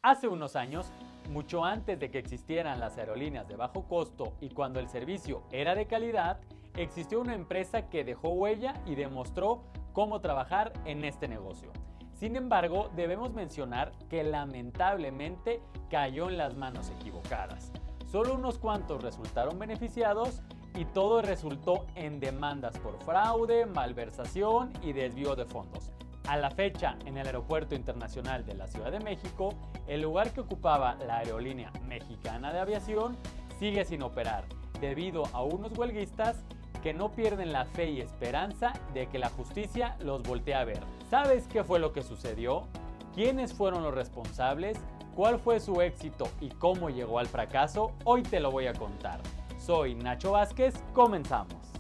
Hace unos años, mucho antes de que existieran las aerolíneas de bajo costo y cuando el servicio era de calidad, existió una empresa que dejó huella y demostró cómo trabajar en este negocio. Sin embargo, debemos mencionar que lamentablemente cayó en las manos equivocadas. Solo unos cuantos resultaron beneficiados y todo resultó en demandas por fraude, malversación y desvío de fondos. A la fecha, en el Aeropuerto Internacional de la Ciudad de México, el lugar que ocupaba la Aerolínea Mexicana de Aviación sigue sin operar, debido a unos huelguistas que no pierden la fe y esperanza de que la justicia los voltee a ver. ¿Sabes qué fue lo que sucedió? ¿Quiénes fueron los responsables? ¿Cuál fue su éxito y cómo llegó al fracaso? Hoy te lo voy a contar. Soy Nacho Vázquez, comenzamos.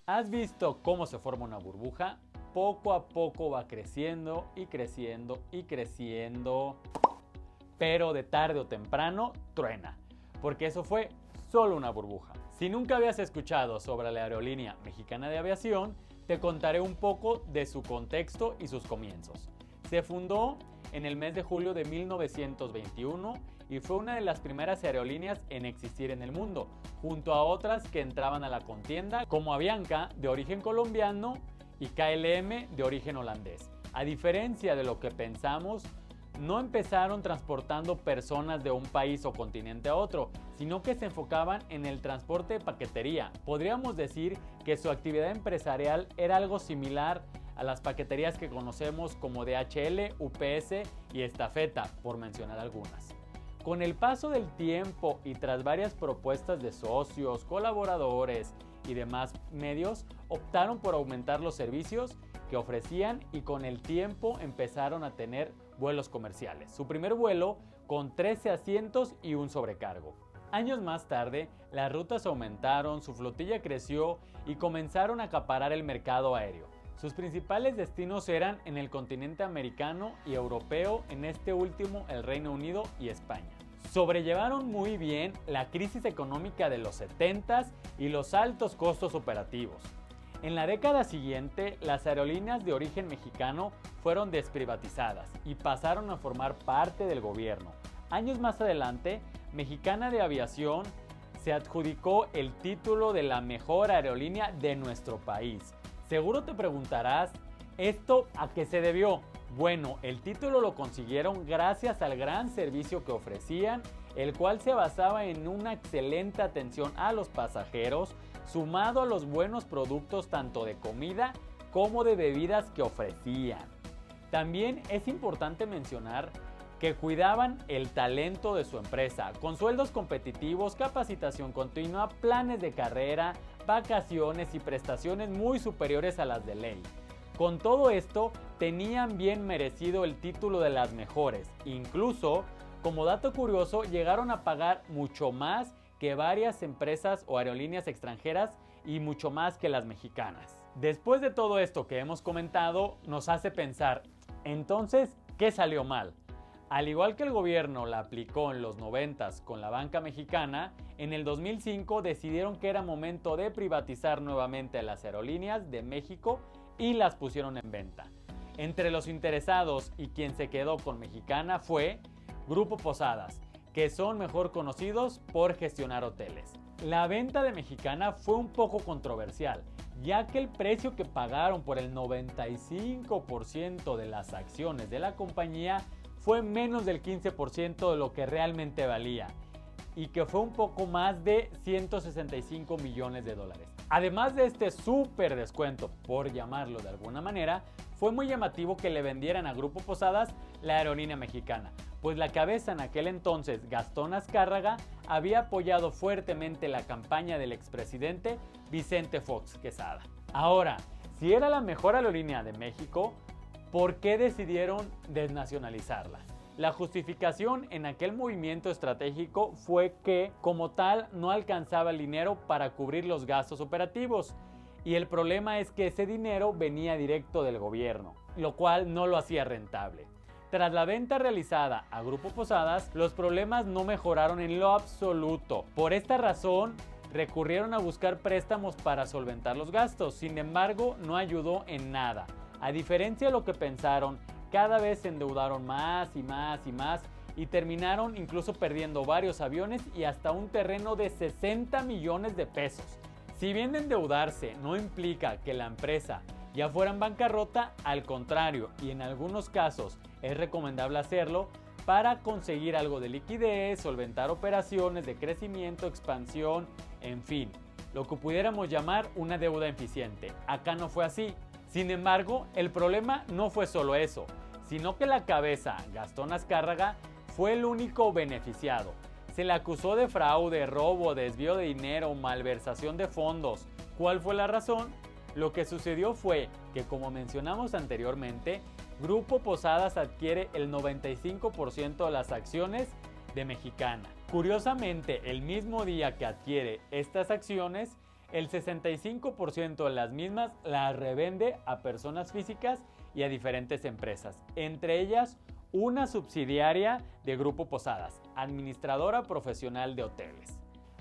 ¿Has visto cómo se forma una burbuja? Poco a poco va creciendo y creciendo y creciendo, pero de tarde o temprano truena, porque eso fue solo una burbuja. Si nunca habías escuchado sobre la Aerolínea Mexicana de Aviación, te contaré un poco de su contexto y sus comienzos. Se fundó en el mes de julio de 1921 y fue una de las primeras aerolíneas en existir en el mundo, junto a otras que entraban a la contienda como Avianca, de origen colombiano, y KLM, de origen holandés. A diferencia de lo que pensamos, no empezaron transportando personas de un país o continente a otro, sino que se enfocaban en el transporte de paquetería. Podríamos decir que su actividad empresarial era algo similar a las paqueterías que conocemos como DHL, UPS y Estafeta, por mencionar algunas. Con el paso del tiempo y tras varias propuestas de socios, colaboradores y demás medios, optaron por aumentar los servicios que ofrecían y con el tiempo empezaron a tener vuelos comerciales. Su primer vuelo con 13 asientos y un sobrecargo. Años más tarde, las rutas aumentaron, su flotilla creció y comenzaron a acaparar el mercado aéreo. Sus principales destinos eran en el continente americano y europeo, en este último el Reino Unido y España. Sobrellevaron muy bien la crisis económica de los 70s y los altos costos operativos. En la década siguiente, las aerolíneas de origen mexicano fueron desprivatizadas y pasaron a formar parte del gobierno. Años más adelante, Mexicana de Aviación se adjudicó el título de la mejor aerolínea de nuestro país. Seguro te preguntarás, ¿esto a qué se debió? Bueno, el título lo consiguieron gracias al gran servicio que ofrecían, el cual se basaba en una excelente atención a los pasajeros, sumado a los buenos productos tanto de comida como de bebidas que ofrecían. También es importante mencionar que cuidaban el talento de su empresa, con sueldos competitivos, capacitación continua, planes de carrera, vacaciones y prestaciones muy superiores a las de ley. Con todo esto, tenían bien merecido el título de las mejores. Incluso, como dato curioso, llegaron a pagar mucho más que varias empresas o aerolíneas extranjeras y mucho más que las mexicanas. Después de todo esto que hemos comentado, nos hace pensar, entonces, ¿qué salió mal? Al igual que el gobierno la aplicó en los 90s con la banca mexicana, en el 2005 decidieron que era momento de privatizar nuevamente las aerolíneas de México y las pusieron en venta. Entre los interesados y quien se quedó con Mexicana fue Grupo Posadas, que son mejor conocidos por gestionar hoteles. La venta de Mexicana fue un poco controversial, ya que el precio que pagaron por el 95% de las acciones de la compañía fue menos del 15% de lo que realmente valía y que fue un poco más de 165 millones de dólares. Además de este súper descuento, por llamarlo de alguna manera, fue muy llamativo que le vendieran a Grupo Posadas la aerolínea mexicana, pues la cabeza en aquel entonces, Gastón Azcárraga, había apoyado fuertemente la campaña del expresidente Vicente Fox Quesada. Ahora, si era la mejor aerolínea de México, ¿por qué decidieron desnacionalizarla? La justificación en aquel movimiento estratégico fue que, como tal, no alcanzaba el dinero para cubrir los gastos operativos. Y el problema es que ese dinero venía directo del gobierno, lo cual no lo hacía rentable. Tras la venta realizada a Grupo Posadas, los problemas no mejoraron en lo absoluto. Por esta razón, recurrieron a buscar préstamos para solventar los gastos. Sin embargo, no ayudó en nada. A diferencia de lo que pensaron, cada vez se endeudaron más y más y más y terminaron incluso perdiendo varios aviones y hasta un terreno de 60 millones de pesos. Si bien endeudarse no implica que la empresa ya fuera en bancarrota, al contrario, y en algunos casos es recomendable hacerlo para conseguir algo de liquidez, solventar operaciones de crecimiento, expansión, en fin, lo que pudiéramos llamar una deuda eficiente. Acá no fue así. Sin embargo, el problema no fue solo eso, sino que la cabeza, Gastón Azcárraga, fue el único beneficiado. Se le acusó de fraude, robo, desvío de dinero, malversación de fondos. ¿Cuál fue la razón? Lo que sucedió fue que, como mencionamos anteriormente, Grupo Posadas adquiere el 95% de las acciones de Mexicana. Curiosamente, el mismo día que adquiere estas acciones, el 65% de las mismas las revende a personas físicas y a diferentes empresas, entre ellas una subsidiaria de Grupo Posadas, administradora profesional de hoteles.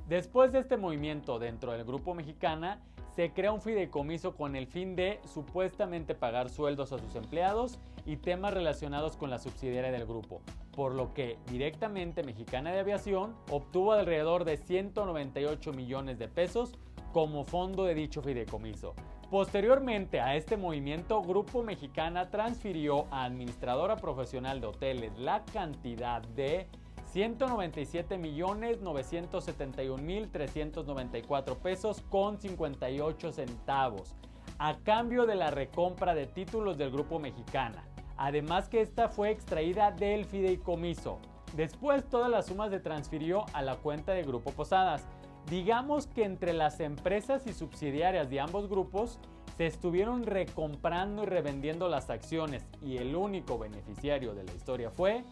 Después de este movimiento dentro del Grupo Mexicana, se crea un fideicomiso con el fin de supuestamente pagar sueldos a sus empleados y temas relacionados con la subsidiaria del grupo, por lo que directamente Mexicana de Aviación obtuvo alrededor de 198 millones de pesos como fondo de dicho fideicomiso. Posteriormente a este movimiento, Grupo Mexicana transfirió a Administradora Profesional de Hoteles la cantidad de 197,971,394 pesos con 58 centavos a cambio de la recompra de títulos del Grupo Mexicana. Además que esta fue extraída del fideicomiso. Después todas las sumas se transfirió a la cuenta de Grupo Posadas. Digamos que entre las empresas y subsidiarias de ambos grupos se estuvieron recomprando y revendiendo las acciones y el único beneficiario de la historia fue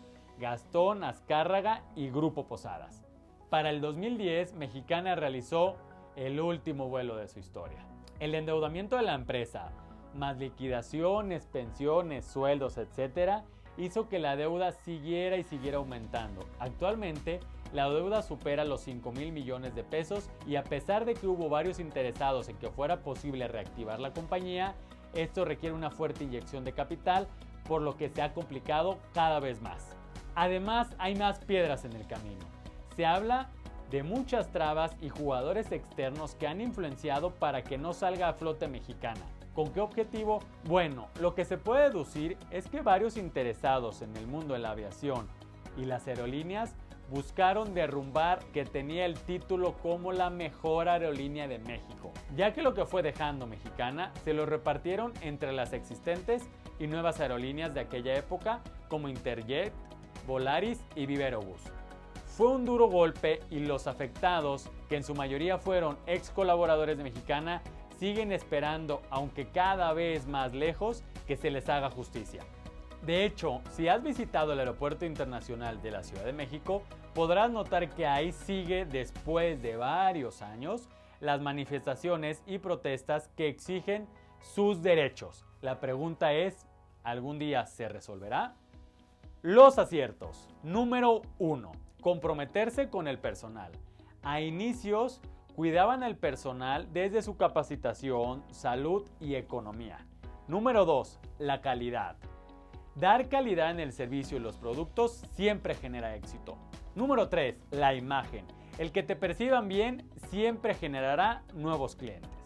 Gastón Azcárraga y Grupo Posadas. Para el 2010, Mexicana realizó el último vuelo de su historia. El endeudamiento de la empresa, más liquidaciones, pensiones, sueldos, etc., hizo que la deuda siguiera aumentando. Actualmente, la deuda supera los 5,000 millones de pesos y a pesar de que hubo varios interesados en que fuera posible reactivar la compañía, esto requiere una fuerte inyección de capital, por lo que se ha complicado cada vez más. Además, hay más piedras en el camino. Se habla de muchas trabas y jugadores externos que han influenciado para que no salga a flote Mexicana. ¿Con qué objetivo? Bueno, lo que se puede deducir es que varios interesados en el mundo de la aviación y las aerolíneas buscaron derrumbar que tenía el título como la mejor aerolínea de México, ya que lo que fue dejando Mexicana se lo repartieron entre las existentes y nuevas aerolíneas de aquella época como Interjet, Volaris y Viva Aerobús. Fue un duro golpe y los afectados, que en su mayoría fueron ex colaboradores de Mexicana, siguen esperando, aunque cada vez más lejos, que se les haga justicia. De hecho, si has visitado el Aeropuerto Internacional de la Ciudad de México, podrás notar que ahí sigue, después de varios años, las manifestaciones y protestas que exigen sus derechos. La pregunta es, ¿algún día se resolverá? Los aciertos. Número 1. Comprometerse con el personal. A inicios, cuidaban al personal desde su capacitación, salud y economía. Número 2. La calidad. Dar calidad en el servicio y los productos siempre genera éxito. Número 3. La imagen. El que te perciban bien siempre generará nuevos clientes.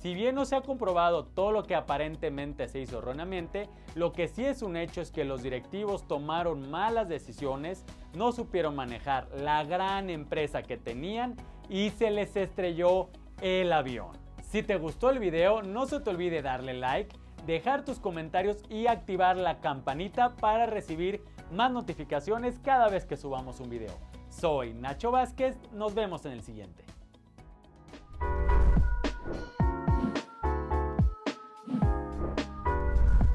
Si bien no se ha comprobado todo lo que aparentemente se hizo erróneamente, lo que sí es un hecho es que los directivos tomaron malas decisiones, no supieron manejar la gran empresa que tenían y se les estrelló el avión. Si te gustó el video, no se te olvide darle like, dejar tus comentarios y activar la campanita para recibir más notificaciones cada vez que subamos un video. Soy Nacho Vázquez, nos vemos en el siguiente.